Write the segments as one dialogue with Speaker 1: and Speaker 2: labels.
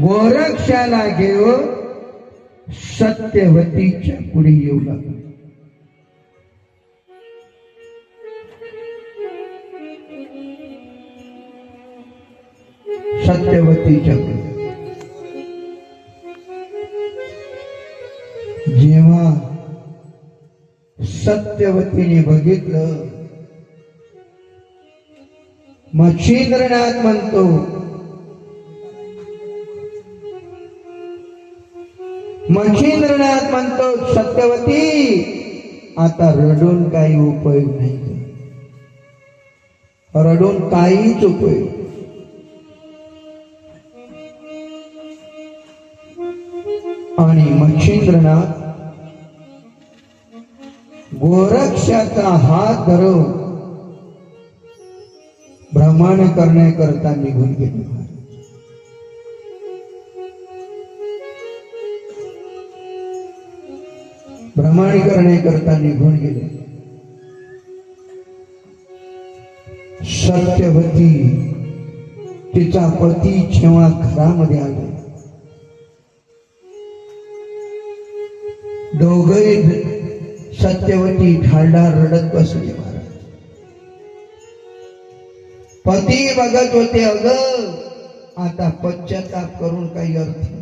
Speaker 1: गोरक्षाला घेऊ सत्यवतीच्या पुढे येऊ लागला. सत्यवतीच्या पुढे जेव्हा सत्यवतीने बघितलं, मच्छिंद्रनाथ म्हणतो, सत्यवती आता रडून काही उपयोग नाही, रडून काहीच उपयोग. आणि मच्छिंद्रनाथ गोरक्षाचा हात धरून भ्रमण करण्याकरता निघून गेले. भ्रमण करण्याकरता निघून गेले. सत्यवती तिचा पती जेव्हा घरामध्ये आले, दोघे सत्यवती ढालढाल रडत बसली. पती बघत होते, अगं आता पश्चाताप करून काही अर्थ नाही.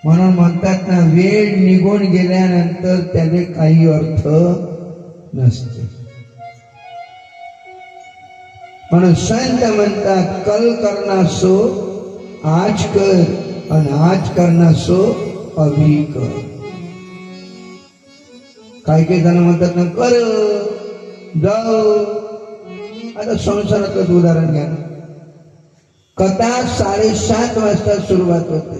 Speaker 1: म्हणून म्हणतात ना, वेळ निघून गेल्यानंतर त्याने काही अर्थ नसते. म्हणून संत म्हणतात, कल करना सो आज कर, आणि आज करना सो अभी कर. काही काही जण म्हणतात ना, कर जाऊ. आता संसारातच उदाहरण घ्या. कथा 7:30 वाजता सुरुवात होते,